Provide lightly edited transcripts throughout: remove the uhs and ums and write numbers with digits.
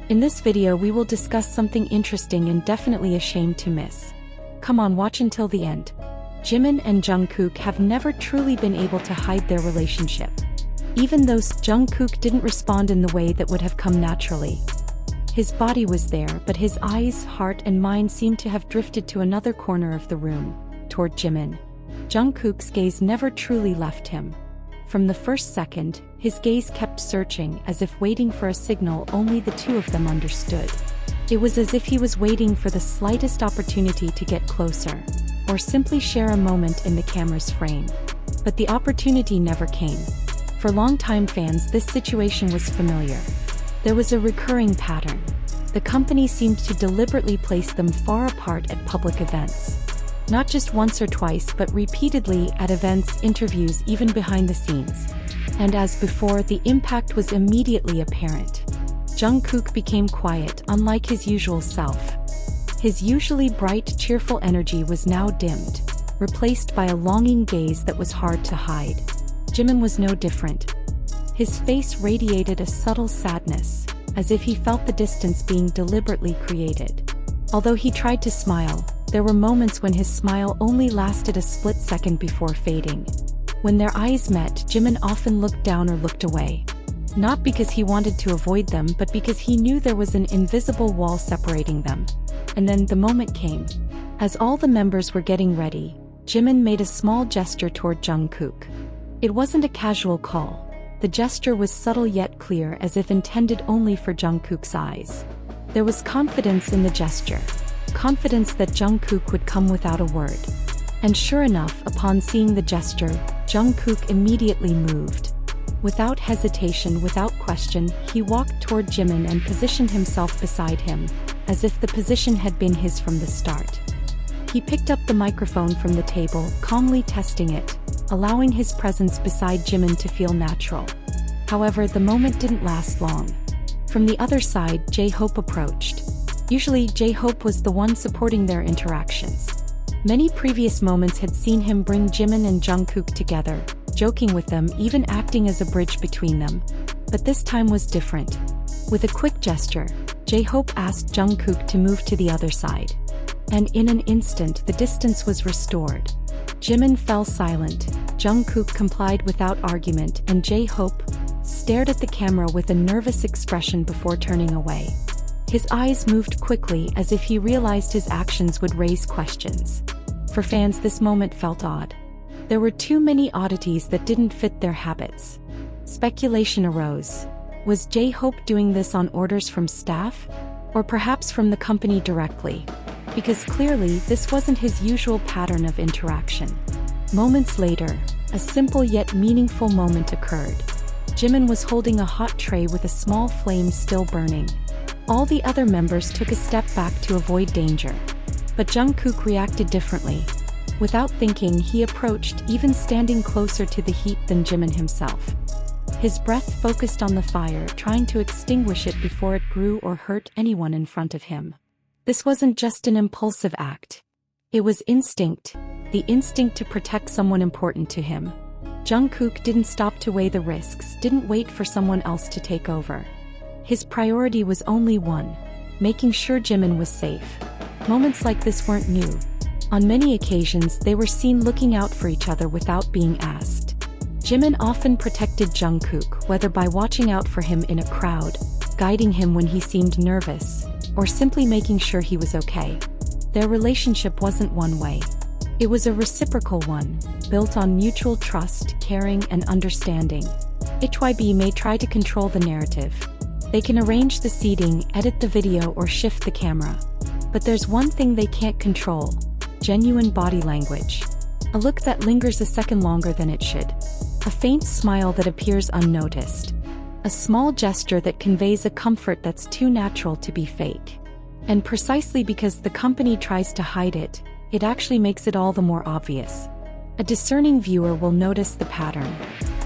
In this video we will discuss something interesting and definitely a shame to miss. Come on, watch until the end. Jimin and Jungkook have never truly been able to hide their relationship. Even though Jungkook didn't respond in the way that would have come naturally. His body was there, but his eyes, heart and mind seemed to have drifted to another corner of the room, toward Jimin. Jungkook's gaze never truly left him. From the first second, his gaze kept searching, as if waiting for a signal only the two of them understood. It was as if he was waiting for the slightest opportunity to get closer, or simply share a moment in the camera's frame. But the opportunity never came. For longtime fans, this situation was familiar. There was a recurring pattern. The company seemed to deliberately place them far apart at public events. Not just once or twice, but repeatedly at events, interviews, even behind the scenes. And as before, the impact was immediately apparent. Jungkook became quiet, unlike his usual self. His usually bright, cheerful energy was now dimmed, replaced by a longing gaze that was hard to hide. Jimin was no different. His face radiated a subtle sadness, as if he felt the distance being deliberately created. Although he tried to smile, there were moments when his smile only lasted a split second before fading. When their eyes met, Jimin often looked down or looked away. Not because he wanted to avoid them, but because he knew there was an invisible wall separating them. And then the moment came. As all the members were getting ready, Jimin made a small gesture toward Jungkook. It wasn't a casual call. The gesture was subtle yet clear, as if intended only for Jungkook's eyes. There was confidence in the gesture. Confidence that Jungkook would come without a word. And sure enough, upon seeing the gesture, Jungkook immediately moved. Without hesitation, without question, he walked toward Jimin and positioned himself beside him, as if the position had been his from the start. He picked up the microphone from the table, calmly testing it, allowing his presence beside Jimin to feel natural. However, the moment didn't last long. From the other side, J-Hope approached. Usually, J-Hope was the one supporting their interactions. Many previous moments had seen him bring Jimin and Jungkook together, joking with them, even acting as a bridge between them. But this time was different. With a quick gesture, J-Hope asked Jungkook to move to the other side. And in an instant, the distance was restored. Jimin fell silent, Jungkook complied without argument, and J-Hope stared at the camera with a nervous expression before turning away. His eyes moved quickly, as if he realized his actions would raise questions. For fans, this moment felt odd. There were too many oddities that didn't fit their habits. Speculation arose. Was J-Hope doing this on orders from staff? Or perhaps from the company directly? Because clearly, this wasn't his usual pattern of interaction. Moments later, a simple yet meaningful moment occurred. Jimin was holding a hot tray with a small flame still burning. All the other members took a step back to avoid danger. But Jungkook reacted differently. Without thinking, he approached, even standing closer to the heat than Jimin himself. His breath focused on the fire, trying to extinguish it before it grew or hurt anyone in front of him. This wasn't just an impulsive act. It was instinct, the instinct to protect someone important to him. Jungkook didn't stop to weigh the risks, didn't wait for someone else to take over. His priority was only one: making sure Jimin was safe. Moments like this weren't new. On many occasions, they were seen looking out for each other without being asked. Jimin often protected Jungkook, whether by watching out for him in a crowd, guiding him when he seemed nervous, or simply making sure he was okay. Their relationship wasn't one way. It was a reciprocal one, built on mutual trust, caring, and understanding. HYB may try to control the narrative. They can arrange the seating, edit the video, or shift the camera. But there's one thing they can't control: genuine body language. A look that lingers a second longer than it should. A faint smile that appears unnoticed. A small gesture that conveys a comfort that's too natural to be fake. And precisely because the company tries to hide it, it actually makes it all the more obvious. A discerning viewer will notice the pattern.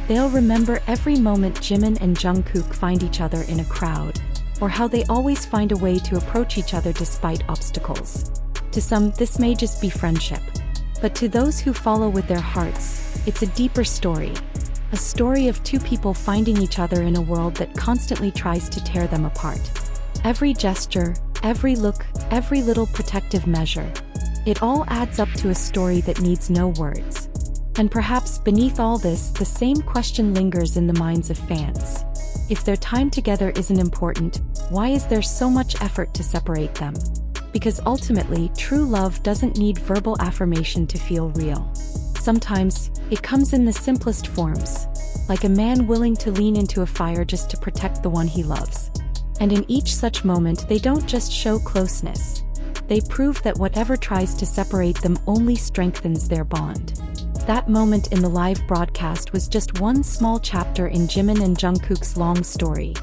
They'll remember every moment Jimin and Jungkook find each other in a crowd, or how they always find a way to approach each other despite obstacles. To some, this may just be friendship. But to those who follow with their hearts, it's a deeper story. A story of two people finding each other in a world that constantly tries to tear them apart. Every gesture, every look, every little protective measure. It all adds up to a story that needs no words. And perhaps beneath all this, the same question lingers in the minds of fans. If their time together isn't important, why is there so much effort to separate them? Because ultimately, true love doesn't need verbal affirmation to feel real. Sometimes, it comes in the simplest forms, like a man willing to lean into a fire just to protect the one he loves. And in each such moment, they don't just show closeness. They prove that whatever tries to separate them only strengthens their bond. That moment in the live broadcast was just one small chapter in Jimin and Jungkook's long story.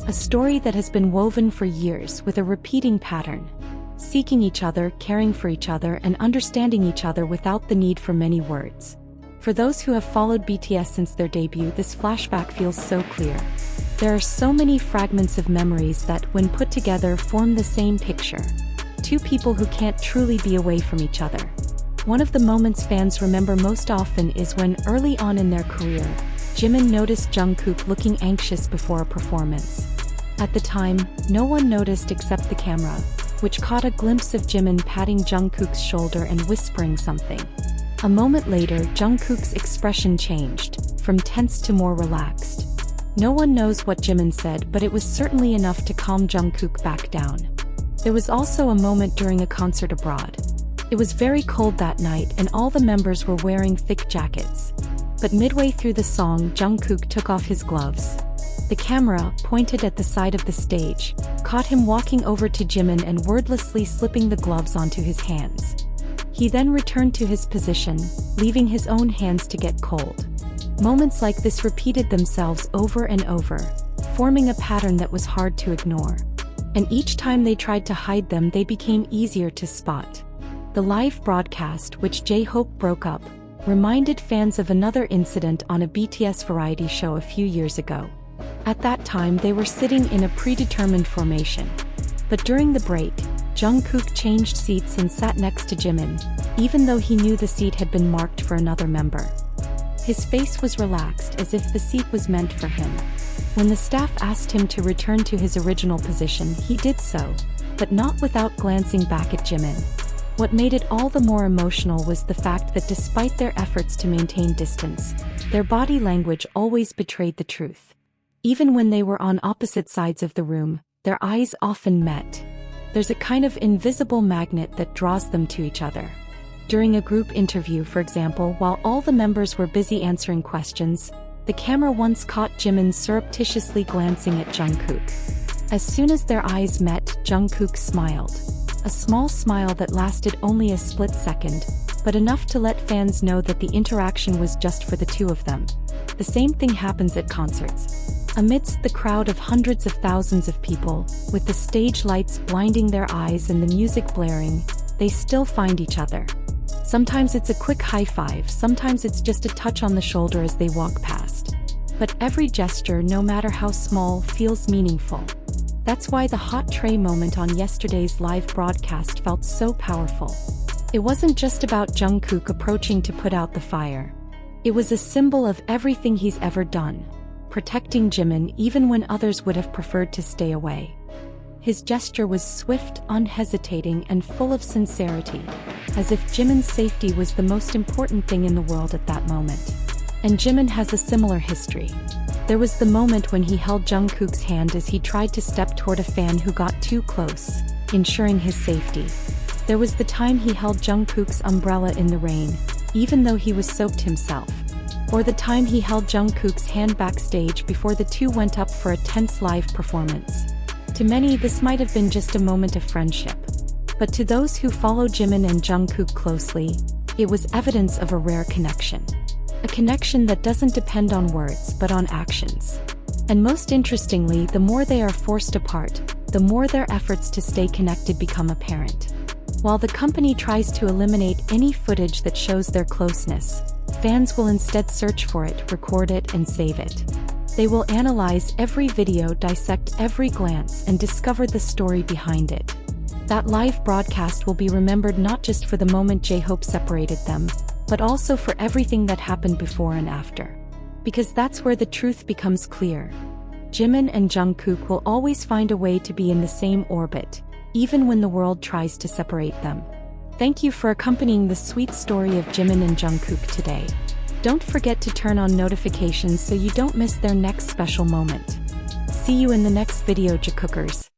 A story that has been woven for years with a repeating pattern. Seeking each other, caring for each other, and understanding each other without the need for many words. For those who have followed BTS since their debut, this flashback feels so clear. There are so many fragments of memories that, when put together, form the same picture. Two people who can't truly be away from each other. One of the moments fans remember most often is when, early on in their career, Jimin noticed Jungkook looking anxious before a performance. At the time, no one noticed except the camera, which caught a glimpse of Jimin patting Jungkook's shoulder and whispering something. A moment later, Jungkook's expression changed, from tense to more relaxed. No one knows what Jimin said, but it was certainly enough to calm Jungkook back down. There was also a moment during a concert abroad. It was very cold that night and all the members were wearing thick jackets. But midway through the song, Jungkook took off his gloves. The camera, pointed at the side of the stage, caught him walking over to Jimin and wordlessly slipping the gloves onto his hands. He then returned to his position, leaving his own hands to get cold. Moments like this repeated themselves over and over, forming a pattern that was hard to ignore. And each time they tried to hide them, they became easier to spot. The live broadcast, which J-Hope broke up, reminded fans of another incident on a BTS variety show a few years ago. At that time, they were sitting in a predetermined formation. But during the break, Jungkook changed seats and sat next to Jimin, even though he knew the seat had been marked for another member. His face was relaxed, as if the seat was meant for him. When the staff asked him to return to his original position, he did so, but not without glancing back at Jimin. What made it all the more emotional was the fact that despite their efforts to maintain distance, their body language always betrayed the truth. Even when they were on opposite sides of the room, their eyes often met. There's a kind of invisible magnet that draws them to each other. During a group interview, for example, while all the members were busy answering questions, the camera once caught Jimin surreptitiously glancing at Jungkook. As soon as their eyes met, Jungkook smiled. A small smile that lasted only a split second, but enough to let fans know that the interaction was just for the two of them. The same thing happens at concerts. Amidst the crowd of hundreds of thousands of people, with the stage lights blinding their eyes and the music blaring, they still find each other. Sometimes it's a quick high five, sometimes it's just a touch on the shoulder as they walk past. But every gesture, no matter how small, feels meaningful. That's why the hot tray moment on yesterday's live broadcast felt so powerful. It wasn't just about Jungkook approaching to put out the fire. It was a symbol of everything he's ever done, protecting Jimin even when others would have preferred to stay away. His gesture was swift, unhesitating, and full of sincerity, as if Jimin's safety was the most important thing in the world at that moment. And Jimin has a similar history. There was the moment when he held Jungkook's hand as he tried to step toward a fan who got too close, ensuring his safety. There was the time he held Jungkook's umbrella in the rain, even though he was soaked himself. Or the time he held Jungkook's hand backstage before the two went up for a tense live performance. To many, this might have been just a moment of friendship. But to those who follow Jimin and Jungkook closely, it was evidence of a rare connection. A connection that doesn't depend on words but on actions. And most interestingly, the more they are forced apart, the more their efforts to stay connected become apparent. While the company tries to eliminate any footage that shows their closeness, fans will instead search for it, record it, and save it. They will analyze every video, dissect every glance, and discover the story behind it. That live broadcast will be remembered not just for the moment J-Hope separated them, but also for everything that happened before and after. Because that's where the truth becomes clear. Jimin and Jungkook will always find a way to be in the same orbit, even when the world tries to separate them. Thank you for accompanying the sweet story of Jimin and Jungkook today. Don't forget to turn on notifications so you don't miss their next special moment. See you in the next video, Jikookers.